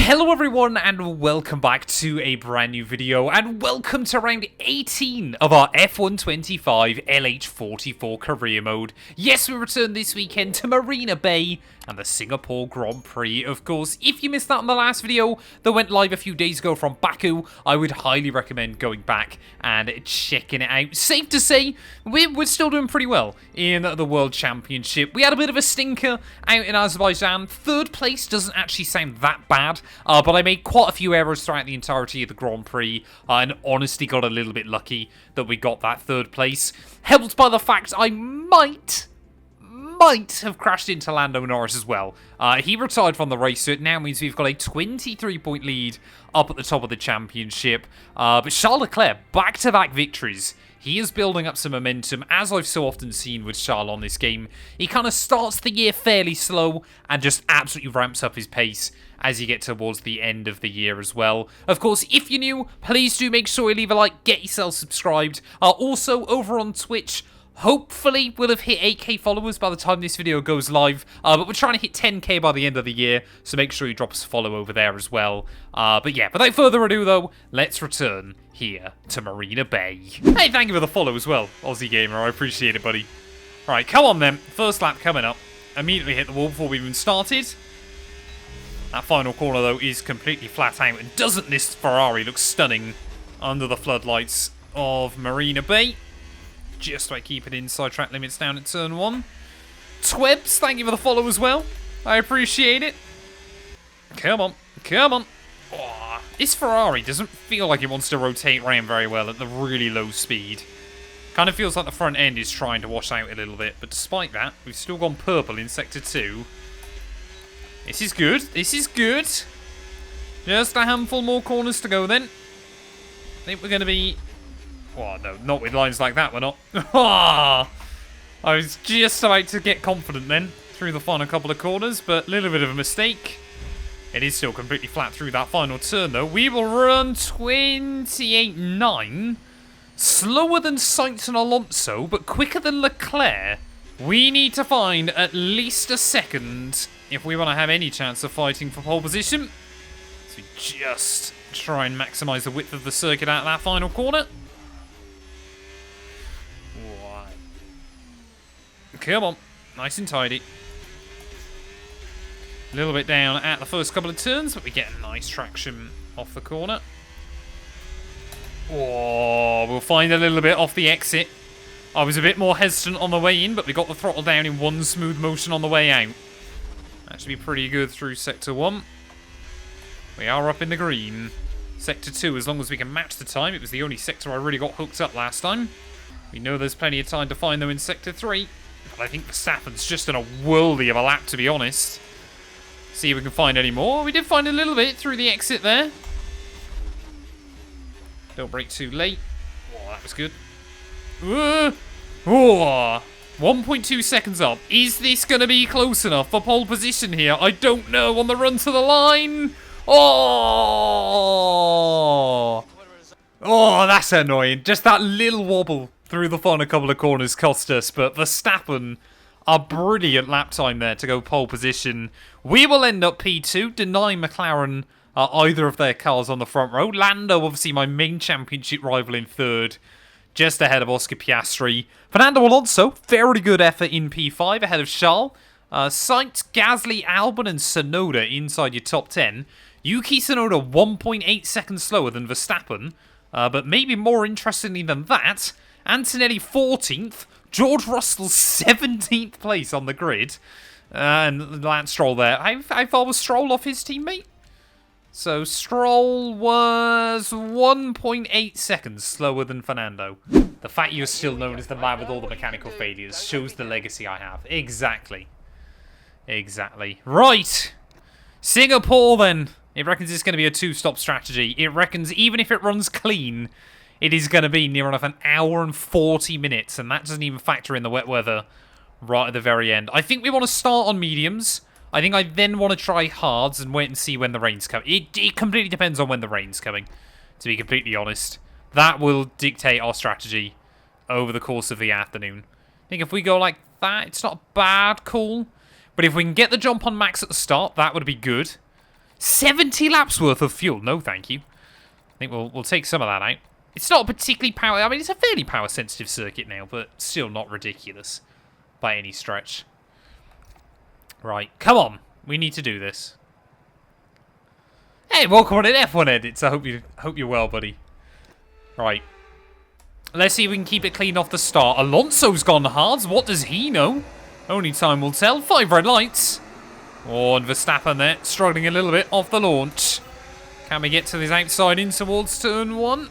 Hello everyone and welcome back to a brand new video and welcome to round 18 of our F125 LH44 career mode. Yes, we return this weekend to Marina Bay and the Singapore Grand Prix, of course. If you missed that on the last video that went live a few days ago from Baku, I would highly recommend going back and checking it out. Safe to say, we're still doing pretty well in the World Championship. We had a bit of a stinker out in Azerbaijan. Third place doesn't actually sound that bad, but I made quite a few errors throughout the entirety of the Grand Prix and honestly got a little bit lucky that we got that third place. Helped by the fact I might have crashed into Lando Norris as well. He retired from the race, so it now means we've got a 23-point lead up at the top of the championship. But Charles Leclerc, back-to-back victories. He is building up some momentum, as I've so often seen with Charles on this game. He kind of starts the year fairly slow and just absolutely ramps up his pace as you get towards the end of the year as well. Of course, if you're new, please do make sure you leave a like, get yourself subscribed. Also, over on Twitch, hopefully we'll have hit 8k followers by the time this video goes live, but we're trying to hit 10k by the end of the year, so make sure you drop us a follow over there as well. But yeah, without further ado though, let's return here to Marina Bay. Hey, thank you for the follow as well, Aussie Gamer, I appreciate it, buddy. Alright, come on then, first lap coming up. Immediately hit the wall before we even started. That final corner though is completely flat out, and doesn't this Ferrari look stunning under the floodlights of Marina Bay? Just by keeping inside track limits down at turn 1. Twebs, thank you for the follow as well. I appreciate it. Come on, come on. Oh, this Ferrari doesn't feel like it wants to rotate around very well at the really low speed. Kind of feels like the front end is trying to wash out a little bit, but despite that, we've still gone purple in Sector 2. This is good, this is good. Just a handful more corners to go then. I think we're going to be... Oh, no, not with lines like that, we're not. I was just about to get confident then through the final couple of corners, but a little bit of a mistake. It is still completely flat through that final turn, though. We will run 28.9. Slower than Sainz and Alonso, but quicker than Leclerc. We need to find at least a second if we want to have any chance of fighting for pole position. So just try and maximise the width of the circuit out of that final corner. Come on, nice and tidy. A little bit down at the first couple of turns, but we get a nice traction off the corner. Oh, we'll find a little bit off the exit. I was a bit more hesitant on the way in, but we got the throttle down in one smooth motion on the way out. That should be pretty good through Sector 1. We are up in the green. Sector 2, as long as we can match the time. It was the only sector I really got hooked up last time. We know there's plenty of time to find them in Sector 3. But I think Verstappen's just in a worldie of a lap, to be honest. See if we can find any more. We did find a little bit through the exit there. Don't brake too late. Oh, that was good. Oh, 1.2 seconds up. Is this going to be close enough for pole position here? I don't know. On the run to the line. Oh, that's annoying. Just that little wobble through the final couple of corners cost us, but Verstappen, a brilliant lap time there to go pole position. We will end up P2, denying McLaren either of their cars on the front row. Lando, obviously my main championship rival, in third, just ahead of Oscar Piastri. Fernando Alonso, very good effort in P5, ahead of Charles. Sainz, Gasly, Albon and Tsunoda inside your top 10. Yuki Tsunoda 1.8 seconds slower than Verstappen, but maybe more interestingly than that, Antonelli 14th, George Russell 17th place on the grid, and Lance Stroll there. How far was Stroll off his teammate? So Stroll was 1.8 seconds slower than Fernando. The fact you're still known as the man with all the mechanical failures shows the legacy I have. Exactly. Exactly. Right. Singapore then. It reckons it's going to be a two-stop strategy. It reckons even if it runs clean, it is going to be near enough an hour and 40 minutes, and that doesn't even factor in the wet weather right at the very end. I think we want to start on mediums. I think I then want to try hards and wait and see when the rain's coming. It completely depends on when the rain's coming, to be completely honest. That will dictate our strategy over the course of the afternoon. I think if we go like that, it's not a bad call. But if we can get the jump on Max at the start, that would be good. 70 laps worth of fuel. No, thank you. I think we'll take some of that out. It's not a particularly power... I mean, it's a fairly power-sensitive circuit now, but still not ridiculous by any stretch. Right, come on. We need to do this. Hey, welcome on in F1 Edits. I hope you're well, buddy. Right. Let's see if we can keep it clean off the start. Alonso's gone hard. What does he know? Only time will tell. 5 red lights. Oh, and Verstappen there, struggling a little bit off the launch. Can we get to this outside in towards turn 1?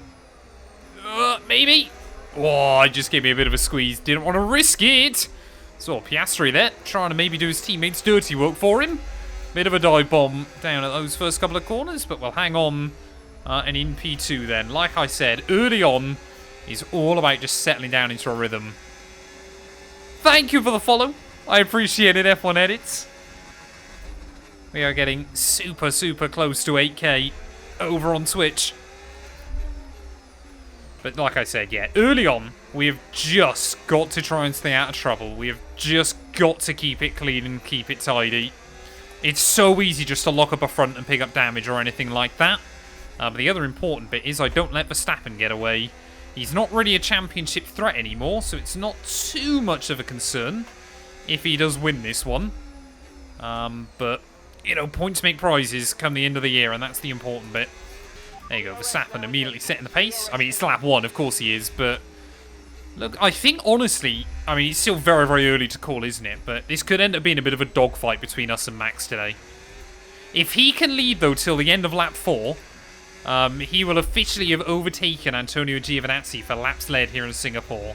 Maybe. Oh, I just gave me a bit of a squeeze. Didn't want to risk it. So Piastri there, trying to maybe do his teammates dirty work for him. Bit of a dive bomb down at those first couple of corners, but we'll hang on. And in P2 then, like I said, early on is all about just settling down into a rhythm. Thank you for the follow. I appreciate it, F1 Edits. We are getting super, super close to 8K over on Twitch. But like I said, yeah, early on, we have just got to try and stay out of trouble. We have just got to keep it clean and keep it tidy. It's so easy just to lock up a front and pick up damage or anything like that. But the other important bit is I don't let Verstappen get away. He's not really a championship threat anymore, so it's not too much of a concern if he does win this one. But, you know, points make prizes come the end of the year, and that's the important bit. There you go, Verstappen immediately setting the pace. I mean, it's lap 1, of course he is, but... Look, I think, honestly, I mean, it's still very, very early to call, isn't it? But this could end up being a bit of a dogfight between us and Max today. If he can lead, though, till the end of lap 4, he will officially have overtaken Antonio Giovinazzi for laps led here in Singapore.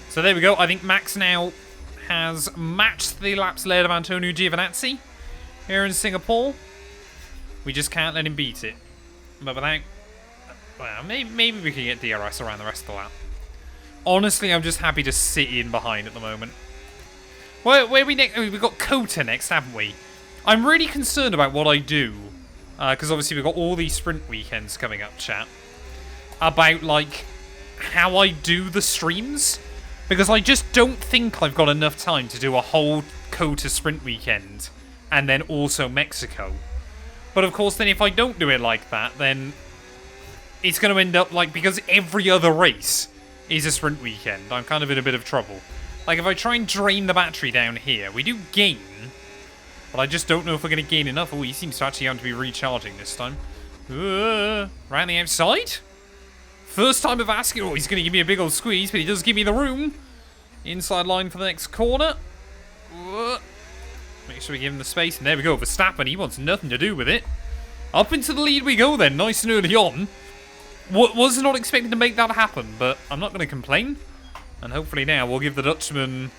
So there we go. I think Max now has matched the laps led of Antonio Giovinazzi here in Singapore. We just can't let him beat it. But without... Well, maybe we can get DRS around the rest of the lap. Honestly, I'm just happy to sit in behind at the moment. Where we next? Oh, we've got Kota next, haven't we? I'm really concerned about what I do. Because obviously we've got all these sprint weekends coming up, chat. About, like, how I do the streams. Because I just don't think I've got enough time to do a whole Kota sprint weekend. And then also Mexico. But of course, then if I don't do it like that, then it's going to end up like, because every other race is a sprint weekend, I'm kind of in a bit of trouble. Like, if I try and drain the battery down here, we do gain, but I just don't know if we're going to gain enough. Oh, he seems to actually have to be recharging this time. Round the outside. First time of asking. Oh, he's going to give me a big old squeeze, but he does give me the room. Inside line for the next corner. Make sure we give him the space. And there we go. Verstappen, he wants nothing to do with it. Up into the lead we go then. Nice and early on. Was not expecting to make that happen, but I'm not going to complain. And hopefully now we'll give the Dutchman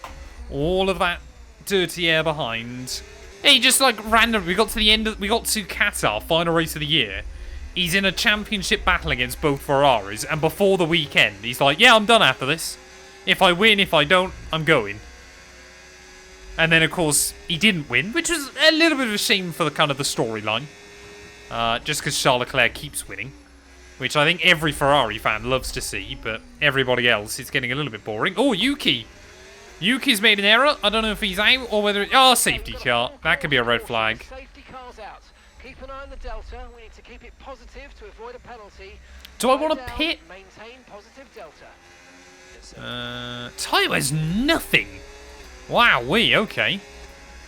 all of that dirty air behind. Hey, just like random. We got to the end of... We got to Qatar, final race of the year. He's in a championship battle against both Ferraris. And before the weekend, he's like, yeah, I'm done after this. If I win, if I don't, I'm going. And then, of course, he didn't win, which was a little bit of a shame for the kind of the storyline. Just because Charles Leclerc keeps winning. Which I think every Ferrari fan loves to see, but everybody else, it's getting a little bit boring. Oh, Yuki! Yuki's made an error. I don't know if he's out or whether... Oh, safety car. That could be a red flag. Safety car's out. Keep an eye on the delta. We need to keep it positive to avoid a penalty. Do I want to pit? Maintain positive delta. Tyre has nothing. Wow, okay.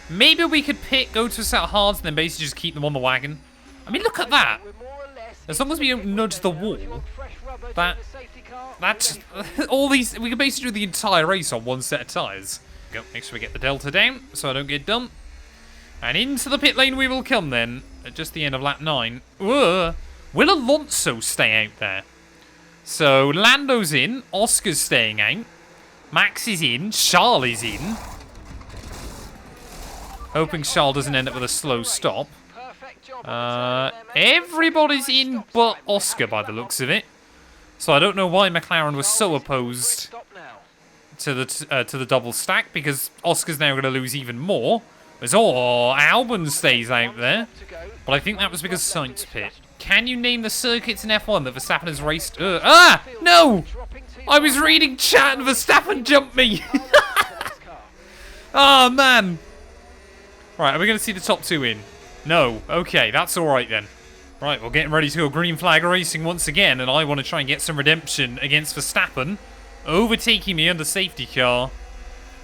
Maybe we could pit, go to a set of hards, and then basically just keep them on the wagon. I mean, look at that. As long as we don't nudge the wall, that's all these. We can basically do the entire race on one set of tyres. Go, make sure we get the delta down so I don't get dumped. And into the pit lane we will come then at just the end of lap 9. Will Alonso stay out there? So Lando's in, Oscar's staying out, Max is in, Charles is in. Hoping Charles doesn't end up with a slow stop. Everybody's in but Oscar by the looks of it. So I don't know why McLaren was so opposed to the double stack, because Oscar's now going to lose even more. As Albon stays out there, but I think that was because Sainz pit. Can you name the circuits in F1 that Verstappen has raced? No! I was reading chat and Verstappen jumped me. Oh man! Right, are we going to see the top two in? No. Okay, that's alright then. Right, we're getting ready to go green flag racing once again, and I want to try and get some redemption against Verstappen. Overtaking me under safety car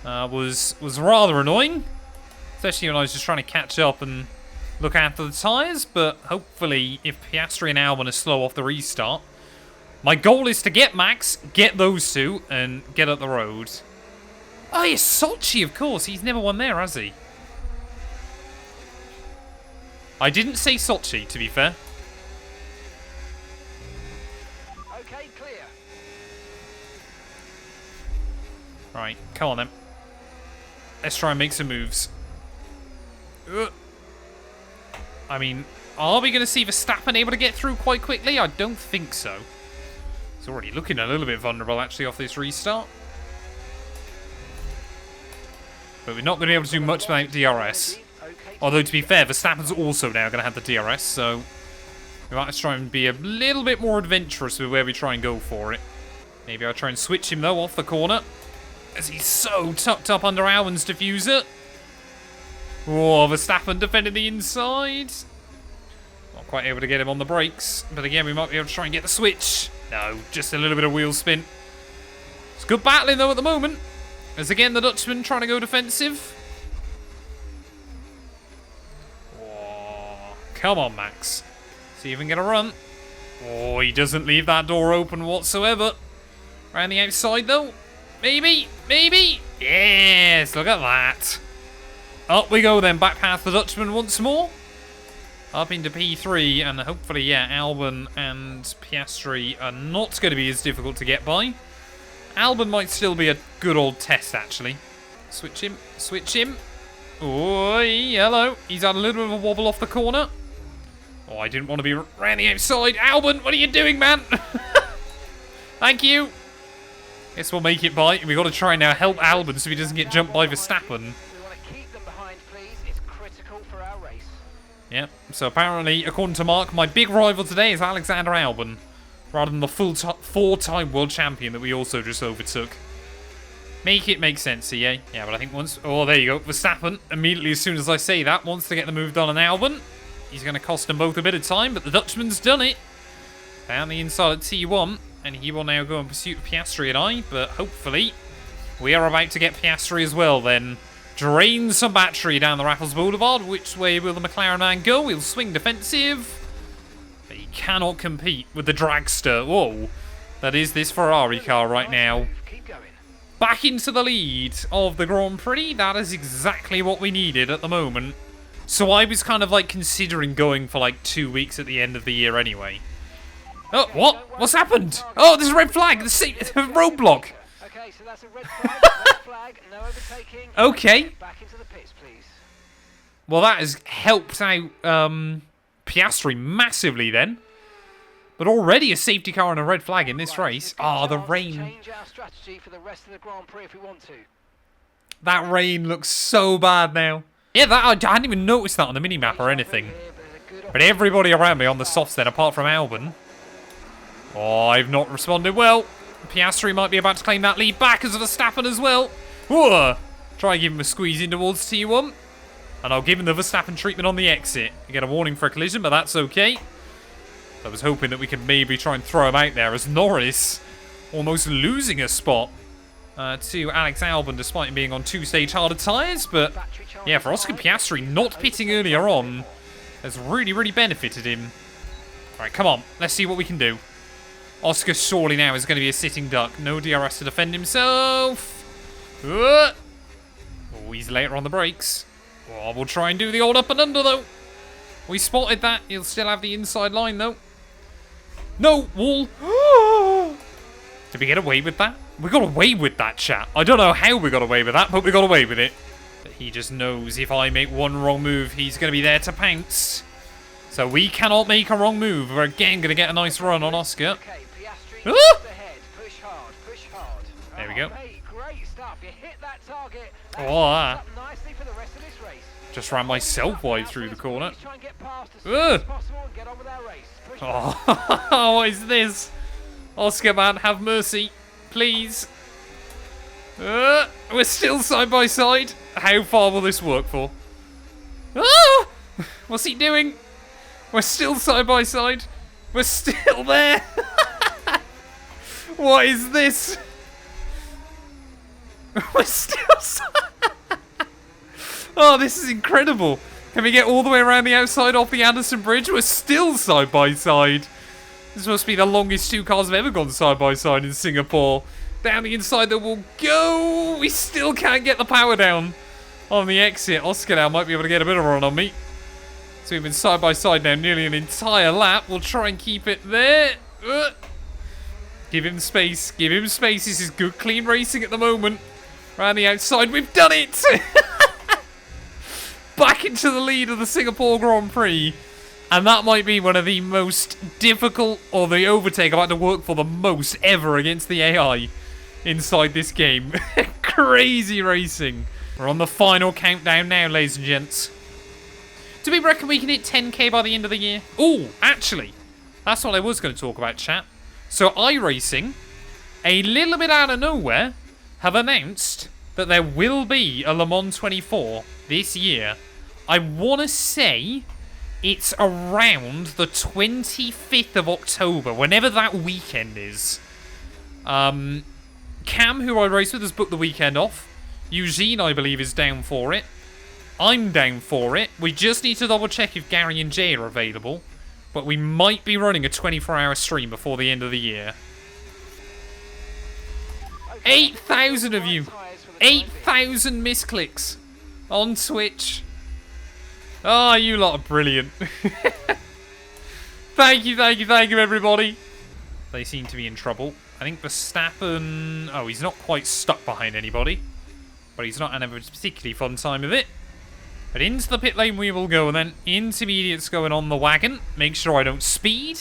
was rather annoying. Especially when I was just trying to catch up and look after the tyres, but hopefully if Piastri and Albon are slow off the restart, my goal is to get Max, get those two, and get up the road. Oh, yes, Sochi, of course. He's never won there, has he? I didn't say Sochi, to be fair. Okay, clear. Right, come on then. Let's try and make some moves. I mean, are we going to see Verstappen able to get through quite quickly? I don't think so. It's already looking a little bit vulnerable, actually, off this restart. But we're not going to be able to do much without DRS. Although, to be fair, Verstappen's also now going to have the DRS, so we might try and be a little bit more adventurous with where we try and go for it. Maybe I'll try and switch him, though, off the corner, as he's so tucked up under Albon's diffuser. Oh, Verstappen defending the inside. Not quite able to get him on the brakes. But again, we might be able to try and get the switch. No, just a little bit of wheel spin. It's good battling, though, at the moment. As again, the Dutchman trying to go defensive. Oh, come on, Max. See if we can get a run. Oh, he doesn't leave that door open whatsoever. Around the outside, though. Maybe, maybe. Yes, look at that. Up we go then, back past the Dutchman once more. Up into P3, and hopefully, yeah, Albon and Piastri are not going to be as difficult to get by. Albon might still be a good old test, actually. Switch him, switch him. Oh, hello. He's had a little bit of a wobble off the corner. Oh, I didn't want to be around the outside. Albon, what are you doing, man? Thank you. Guess we'll make it by. We've got to try now help Albon so he doesn't get jumped by Verstappen. Yep, so apparently, according to Mark, my big rival today is Alexander Albon, rather than the four-time world champion that we also just overtook. Make it make sense, yeah? Yeah, but I think once... Oh, there you go. Verstappen, immediately as soon as I say that, wants to get the move done on Albon. He's going to cost them both a bit of time, but the Dutchman's done it. Down the inside at T1, and he will now go in pursuit of Piastri and I, but hopefully we are about to get Piastri as well then. Drain some battery down the Raffles Boulevard. Which way will the McLaren man go? He'll swing defensive. But he cannot compete with the dragster. Whoa. That is this Ferrari car right now. Back into the lead of the Grand Prix. That is exactly what we needed at the moment. So I was kind of like considering going for like 2 weeks at the end of the year anyway. Oh, what? What's happened? Oh, there's a red flag. The roadblock. Okay, so that's a red flag, no overtaking. Okay. Back into the pits, please. Well, that has helped out Piastri massively then. But already a safety car and a red flag in this race. Ah, the rain. Change our strategy for the rest of the Grand Prix if we want to. That rain looks so bad now. Yeah, I hadn't even noticed that on the mini-map or anything. But everybody around me on the softs then, apart from Albon. Oh, I've not responded well. Piastri might be about to claim that lead back as Verstappen as well. Whoa. Try and give him a squeeze in towards T1. And I'll give him the Verstappen treatment on the exit. You get a warning for a collision, but that's okay. I was hoping that we could maybe try and throw him out there as Norris almost losing a spot to Alex Albon despite him being on two-stage harder tyres. But yeah, for Oscar Piastri not pitting earlier on has really, really benefited him. All right, come on. Let's see what we can do. Oscar surely now is going to be a sitting duck. No DRS to defend himself. Oh, he's later on the brakes. Oh, we'll try and do the old up and under, though. We spotted that. He'll still have the inside line, though. No, wall. Did we get away with that? We got away with that, chat. I don't know how we got away with that, but we got away with it. But he just knows if I make one wrong move, he's going to be there to pounce. So we cannot make a wrong move. We're again going to get a nice run on Oscar. Okay, Piastri ahead. Push hard, push hard. There we go. Mate, great stuff. You hit that target. Oh, nicely for the rest of this race. Just ran myself wide through the corner. Try and get past as soon as possible and get on with our race. Push Oh, what is this? Oscar, man, have mercy. Please. We're still side by side. How far will this work for? What's he doing? We're still side by side. We're still there. What is this? We're still... Oh, this is incredible. Can we get all the way around the outside off the Anderson Bridge? We're still side by side. This must be the longest two cars have ever gone side by side in Singapore. Down the inside that will go. We still can't get the power down on the exit. Oscar now might be able to get a bit of a run on me. So we've been side by side now nearly an entire lap. We'll try and keep it there. Give him space. Give him space. This is good, clean racing at the moment. Around the outside. We've done it. Back into the lead of the Singapore Grand Prix. And that might be one of the most difficult, or the overtake I've had to work for the most ever against the AI inside this game. Crazy racing. We're on the final countdown now, ladies and gents. Do we reckon we can hit 10k by the end of the year? Oh, actually, that's what I was going to talk about, chat. So iRacing, a little bit out of nowhere, have announced that there will be a Le Mans 24 this year. I want to say it's around the 25th of October, whenever that weekend is. Cam, who I race with, has booked the weekend off. Eugene, I believe, is down for it. I'm down for it. We just need to double check if Gary and Jay are available. But we might be running a 24-hour stream before the end of the year. 8,000 of you. 8,000 misclicks on Twitch. Oh, you lot are brilliant. Thank you, thank you, thank you, everybody. They seem to be in trouble. I think Verstappen... Oh, he's not quite stuck behind anybody. But he's not having a particularly fun time of it. But into the pit lane we will go, and then intermediates going on the wagon. Make sure I don't speed.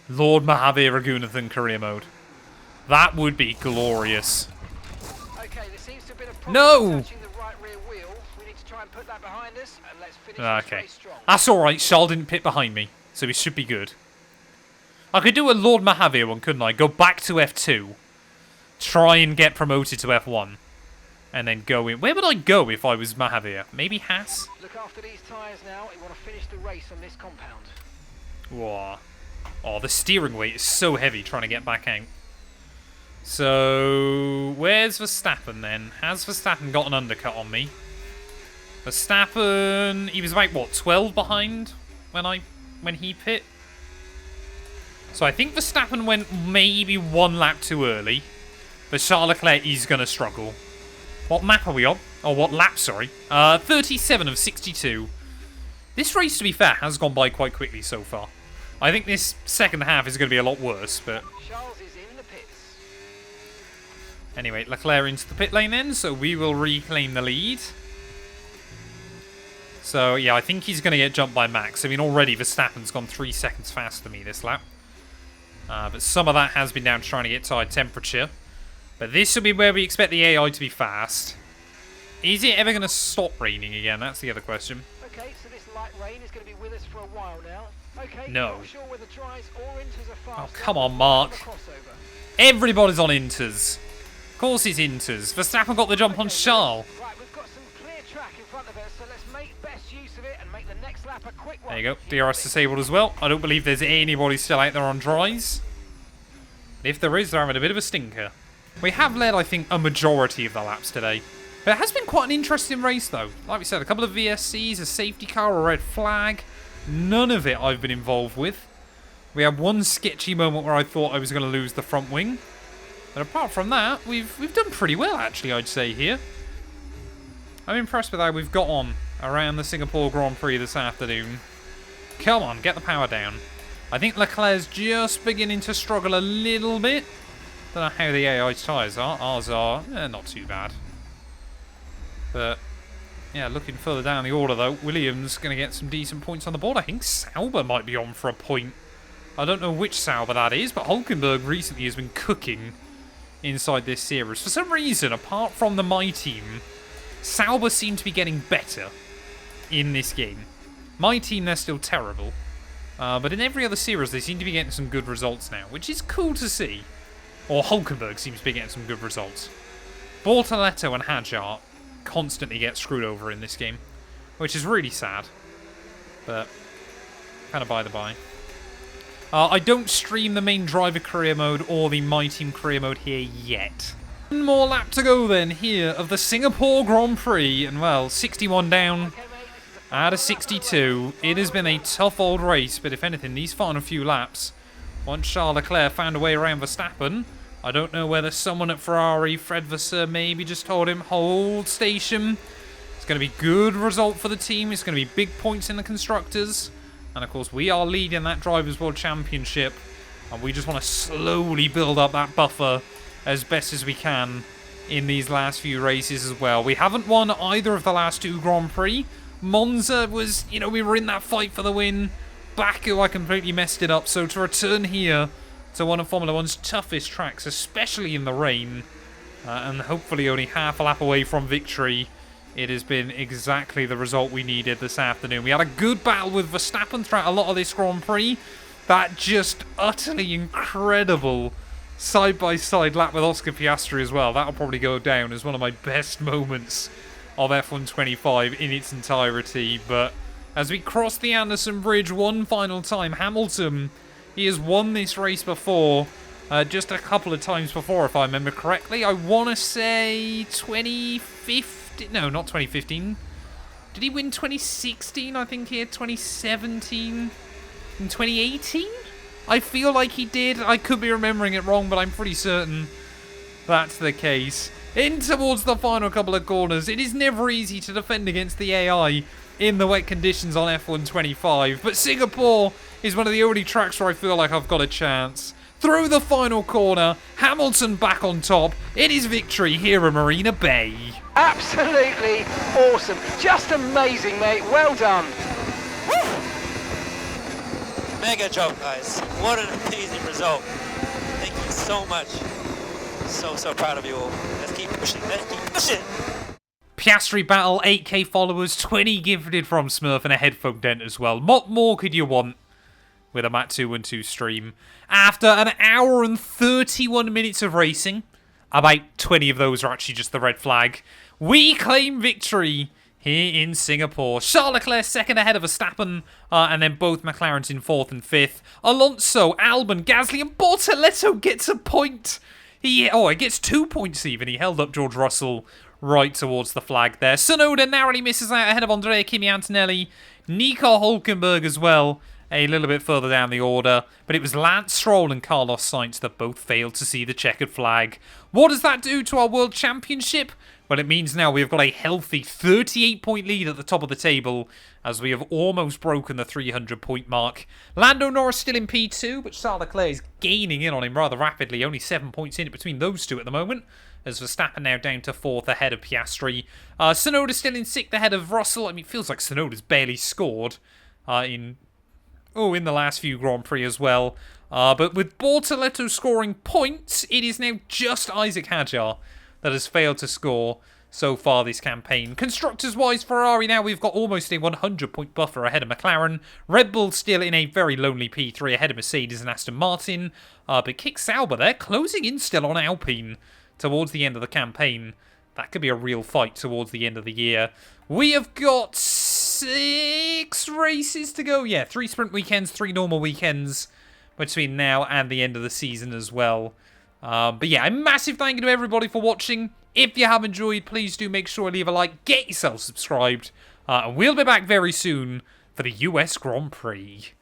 Lord Mahavir Raghunathan career mode. That would be glorious. Okay, there seems to have been a problem No! touching the right rear wheel. We need to try and put that behind us, and let's finish this Okay. race strong. That's alright, Charles didn't pit behind me. So we should be good. I could do a Lord Mahavir one, couldn't I? Go back to F2. Try and get promoted to F1. And then go in. Where would I go if I was Mahavir? Maybe Haas? Look after these tyres now. We want to finish the race on this compound. Whoa. Oh, the steering weight is so heavy trying to get back out. So, where's Verstappen then? Has Verstappen got an undercut on me? Verstappen, he was about, what, 12 behind when he pit? So I think Verstappen went maybe one lap too early. But Charles Leclerc is going to struggle. What map are we on? Oh, what lap, sorry. 37 of 62. This race, to be fair, has gone by quite quickly so far. I think this second half is going to be a lot worse, but... Charles is in the pits. Anyway, Leclerc into the pit lane then, so we will reclaim the lead. So, yeah, I think he's going to get jumped by Max. I mean, already Verstappen's gone 3 seconds faster than me this lap. But some of that has been down to trying to get tyre temperature. But this will be where we expect the AI to be fast. Is it ever going to stop raining again? That's the other question. Okay, so this light rain is going to be with us for a while now. Okay, No. not sure whether dries or inters are faster. Oh, come on, Mark. Everybody's on inters. Of course it's inters. Verstappen got the jump on Charles. Right, we've got some clear track in front of us, so let's make best use of it and make the next lap a quick one. There you go. DRS disabled as well. I don't believe there's anybody still out there on dries. If there is, they're having a bit of a stinker. We have led, I think, a majority of the laps today. But it has been quite an interesting race, though. Like we said, a couple of VSCs, a safety car, a red flag. None of it I've been involved with. We had one sketchy moment where I thought I was going to lose the front wing. But apart from that, we've done pretty well, actually, I'd say, here. I'm impressed with how we've got on around the Singapore Grand Prix this afternoon. Come on, get the power down. I think Leclerc's just beginning to struggle a little bit. Don't know how the AI's tyres are. Ours are not too bad. But, yeah, looking further down the order, though, Williams going to get some decent points on the board. I think Sauber might be on for a point. I don't know which Sauber that is, but Hulkenberg recently has been cooking inside this series. For some reason, apart from the My Team, Sauber seem to be getting better in this game. My Team, they're still terrible. But in every other series, they seem to be getting some good results now, which is cool to see. Or Hulkenberg seems to be getting some good results. Bortoletto and Hadjar constantly get screwed over in this game. which is really sad. But kind of by the by. I don't stream the main driver career mode or the My Team career mode here yet. One more lap to go then here of the Singapore Grand Prix. And well, 61 down out of 62. It has been a tough old race, but if anything, these final few laps, once Charles Leclerc found a way around Verstappen, I don't know whether someone at Ferrari, Fred Vasseur, maybe just told him, hold station. It's going to be good result for the team. It's going to be big points in the Constructors. And of course, we are leading that Drivers' World Championship. And we just want to slowly build up that buffer as best as we can in these last few races as well. We haven't won either of the last two Grand Prix. Monza was, you know, we were in that fight for the win. Baku, I completely messed it up. So to return here to one of Formula One's toughest tracks, especially in the rain, and hopefully only half a lap away from victory, it has been exactly the result we needed this afternoon. We had a good battle with Verstappen throughout a lot of this Grand Prix. That just utterly incredible side-by-side lap with Oscar Piastri as well. That'll probably go down as one of my best moments of F1 25 in its entirety. But as we cross the Anderson Bridge one final time, Hamilton, he has won this race before, just a couple of times before, if I remember correctly. I want to say 2015. No, not 2015. Did he win 2016? I think here 2017 and 2018. I feel like he did. I could be remembering it wrong, but I'm pretty certain that's the case. In towards the final couple of corners. It is never easy to defend against the AI in the wet conditions on F1 25, but Singapore is one of the only tracks where I feel like I've got a chance. Through the final corner, Hamilton back on top. It is victory here at Marina Bay. Absolutely awesome. Just amazing, mate. Well done. Mega job, guys. What an amazing result. Thank you so much. So proud of you all. Let's keep pushing. Let's keep pushing. Piastri battle, 8k followers, 20 gifted from Smurf, and a headphone dent as well. What more could you want with a Matt212 stream? After an hour and 31 minutes of racing, about 20 of those are actually just the red flag, we claim victory here in Singapore. Charles Leclerc second ahead of Verstappen, and then both McLarens in fourth and fifth. Alonso, Albon, Gasly, and Bortoleto gets a point. He gets 2 points even. He held up George Russell right towards the flag there. Tsunoda narrowly misses out ahead of Andrea Kimi Antonelli. Nico Hülkenberg as well, a little bit further down the order. But it was Lance Stroll and Carlos Sainz that both failed to see the checkered flag. What does that do to our World Championship? Well, it means now we've got a healthy 38-point lead at the top of the table, as we have almost broken the 300-point mark. Lando Norris still in P2, but Charles Leclerc is gaining in on him rather rapidly. Only 7 points in it between those two at the moment, as Verstappen now down to fourth ahead of Piastri. Tsunoda still in sixth ahead of Russell. I mean, it feels like Tsunoda's barely scored in the last few Grand Prix as well. But with Bortoleto scoring points, it is now just Isaac Hadjar that has failed to score so far this campaign. Constructors-wise, Ferrari now, we've got almost a 100-point buffer ahead of McLaren. Red Bull still in a very lonely P3 ahead of Mercedes and Aston Martin. But Kick Sauber, they're closing in still on Alpine towards the end of the campaign. That could be a real fight towards the end of the year. We have got 6 races to go. Yeah, 3 sprint weekends, 3 normal weekends between now and the end of the season as well. But yeah, a massive thank you to everybody for watching. If you have enjoyed, please do make sure to leave a like, get yourself subscribed, and we'll be back very soon for the US Grand Prix.